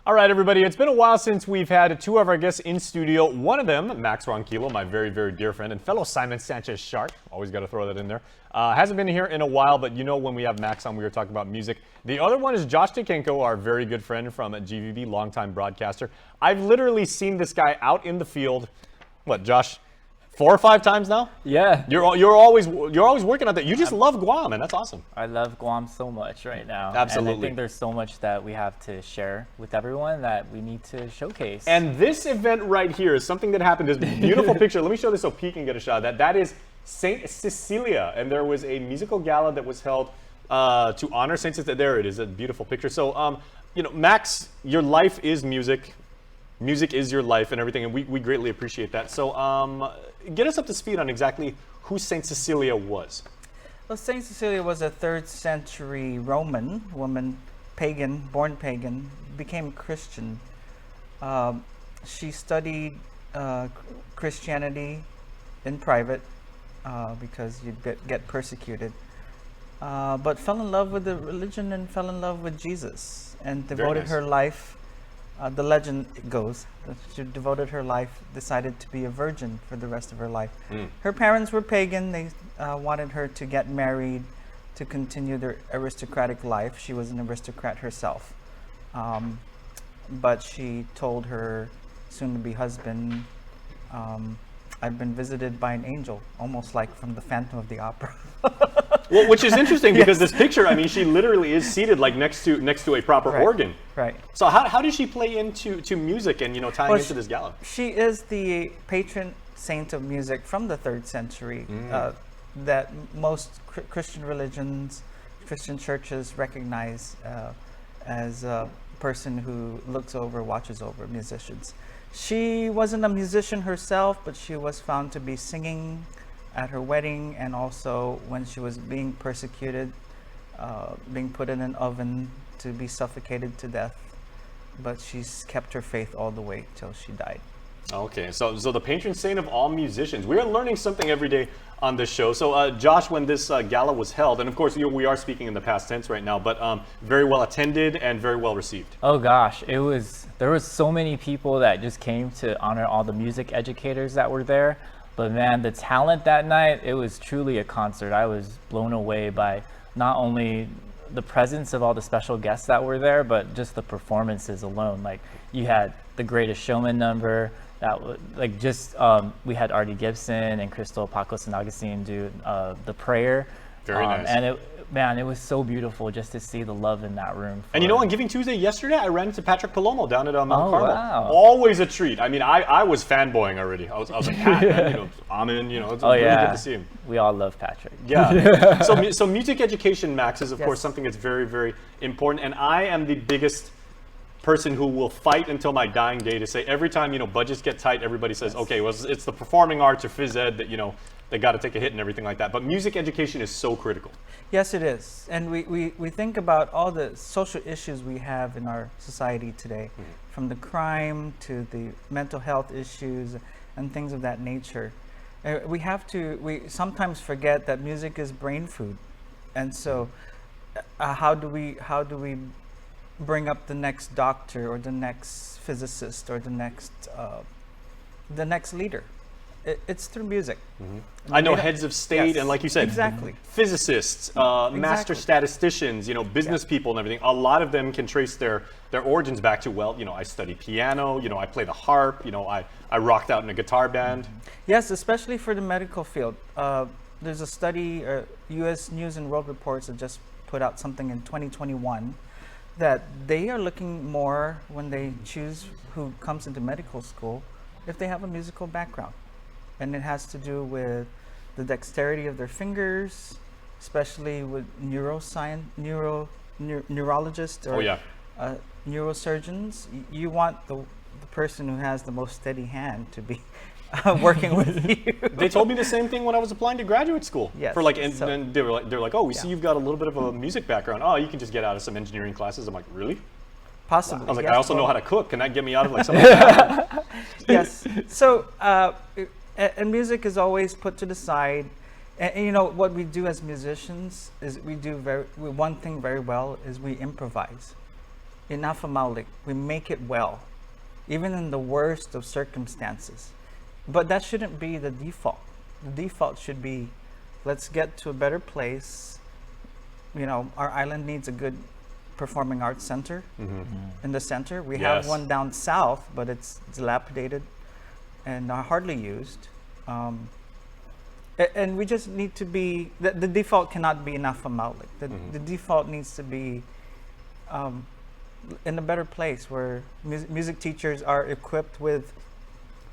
All right, everybody, it's been a while since we've had two of our guests in studio. One of them, Max Ronquillo, my very, very dear friend, and fellow Simon Sanchez Shark. Always got to throw that in there. Hasn't been here in a while, but you know when we have Max on, we were talking about music. The other one is Josh Tekenko, our very good friend from GVB, longtime broadcaster. I've literally seen this guy out in the field. What, Josh? 4 or 5 times now? Yeah. You're always working on that. You just love Guam, and that's awesome. I love Guam so much right now. Absolutely. And I think there's so much that we have to share with everyone that we need to showcase. And this event right here is something that happened. This beautiful picture. Let me show this so Pete can get a shot of that. That is Saint Cecilia, and there was a musical gala that was held to honor Saint Cecilia. There it is, a beautiful picture. So, you know, Max, your life is music. Music is your life and everything, and we greatly appreciate that. So get us up to speed on exactly who Saint Cecilia was. Well, Saint Cecilia was a 3rd century Roman woman, pagan, born pagan, became Christian. She studied Christianity in private because you'd get persecuted, but fell in love with the religion and fell in love with Jesus and devoted her life. The legend goes that she devoted her life, decided to be a virgin for the rest of her life. Her parents were pagan. They wanted her to get married to continue their aristocratic life. She was an aristocrat herself. But she told her soon-to-be husband, I've been visited by an angel, almost like from the Phantom of the Opera. Well, which is interesting because this picture, I mean, she literally is seated like next to a proper organ. Right. So how does she play into music and, you know, tying into this gala? She is the patron saint of music from the 3rd century that most Christian religions, Christian churches recognize as a person who watches over musicians. She wasn't a musician herself, but she was found to be singing at her wedding, and also when she was being persecuted, being put in an oven to be suffocated to death. But she's kept her faith all the way till she died. Okay, so the patron saint of all musicians. We are learning something every day on this show. So Josh, when this gala was held, and of course we are speaking in the past tense right now, but very well attended and very well received. Oh gosh, there was so many people that just came to honor all the music educators that were there. But man, the talent that night, it was truly a concert. I was blown away by not only the presence of all the special guests that were there, but just the performances alone. Like, you had the Greatest Showman number, we had Artie Gibson and Crystal Pacos and Augustine do the prayer. Very nice. And it was so beautiful just to see the love in that room. And you know, on Giving Tuesday yesterday, I ran into Patrick Palomo down at Mount Carmel. Wow. Always a treat. I mean, I was fanboying already. I was like, Pat, man, you know, Amin, you know, it's really good to see him. We all love Patrick. Yeah. So music education, Max, is of course something that's very, very important. And I am the biggest person who will fight until my dying day to say every time, you know, budgets get tight, everybody says, okay, well, it's the performing arts or phys ed that, you know, they got to take a hit and everything like that. But music education is so critical. Yes, it is. And we think about all the social issues we have in our society today, from the crime to the mental health issues and things of that nature. We sometimes forget that music is brain food. And so how do we bring up the next doctor or the next physicist or the next leader? It's through music. I know heads of state and, like you said, physicists, master statisticians, you know, business people and everything. A lot of them can trace their origins back to, well, you know, I study piano, you know, I play the harp, you know, I rocked out in a guitar band. Yes, especially for the medical field. There's a study, U.S. News and World Reports have just put out something in 2021 that they are looking more when they choose who comes into medical school if they have a musical background. And it has to do with the dexterity of their fingers, especially with neurologists or neurosurgeons. You want the person who has the most steady hand to be working with you. They told me the same thing when I was applying to graduate school. Yes. For and they were like, oh, we see you've got a little bit of a music background. Oh, you can just get out of some engineering classes. I'm like, really? Possibly. I was like, I also know how to cook. Can that get me out of like something like that? Yes. So, and music is always put to the side. And you know, what we do as musicians is one thing very well is we improvise. inafamalik. We make it well, even in the worst of circumstances. But that shouldn't be the default. The default should be, let's get to a better place. You know, our island needs a good performing arts center in the center. We have one down south, but it's dilapidated and hardly used. And we just need to be, the default cannot be inafamalik. The default needs to be in a better place where music teachers are equipped with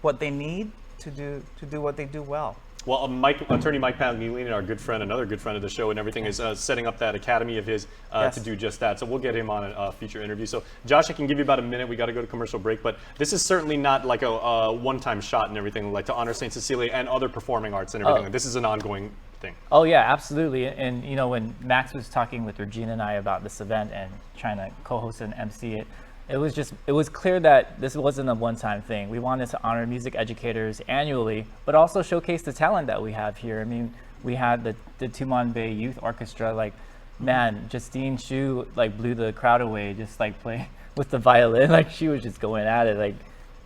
what they need to do what they do well. Well, Attorney Mike Pagliolini, our good friend, another good friend of the show and everything, is setting up that academy of his to do just that. So we'll get him on a future interview. So Josh, I can give you about a minute. We got to go to commercial break, but this is certainly not like a one-time shot and everything, like to honor Saint Cecilia and other performing arts and everything. This is an ongoing thing. Oh yeah, absolutely. And you know, when Max was talking with Regina and I about this event and trying to co-host and MC it, it was clear that this wasn't a one-time thing. We wanted to honor music educators annually, but also showcase the talent that we have here. I mean, we had the Tumon Bay Youth Orchestra, like, man, Justine Shu like blew the crowd away, just like playing with the violin. Like, she was just going at it. Like,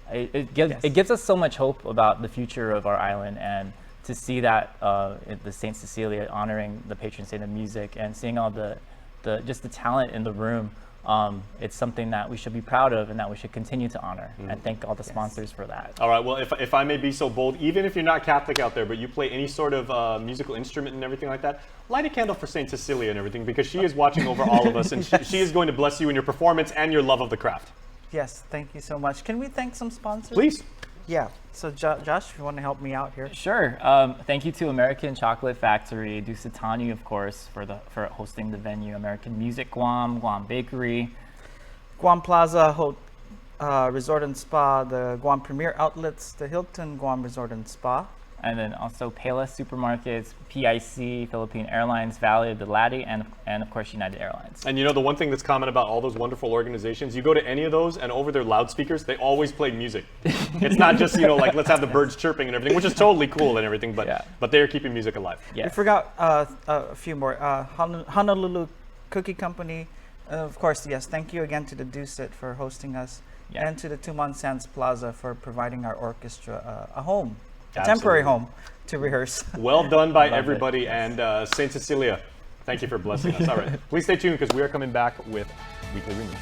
it gives us so much hope about the future of our island, and to see that the Saint Cecilia honoring the patron saint of music and seeing all the just the talent in the room. It's something that we should be proud of and that we should continue to honor, and thank all the sponsors for that. All right, well, if I may be so bold, even if you're not Catholic out there, but you play any sort of musical instrument and everything like that, light a candle for Saint Cecilia and everything, because she is watching over all of us, and she is going to bless you in your performance and your love of the craft. Yes, thank you so much. Can we thank some sponsors? Please. Yeah, so Josh, if you want to help me out here. Sure. Thank you to American Chocolate Factory, Dusitani, of course, for hosting the venue, American Music Guam, Guam Bakery, Guam Plaza Resort and Spa, the Guam Premier Outlets, the Hilton Guam Resort and Spa. And then also Payless Supermarkets, PIC, Philippine Airlines, Valley of the Lati, and of course United Airlines. And you know, the one thing that's common about all those wonderful organizations, you go to any of those and over their loudspeakers, they always play music. It's not just, you know, like let's have the birds chirping and everything, which is totally cool and everything, but they're keeping music alive. Yes. We forgot a few more. Honolulu Cookie Company. Of course, yes, thank you again to the Dusit for hosting us, and to the Tumon Sands Plaza for providing our orchestra a home. A temporary home to rehearse. Well done by everybody, and Saint Cecilia, thank you for blessing us. All right, please stay tuned because we are coming back with Weekly Remix.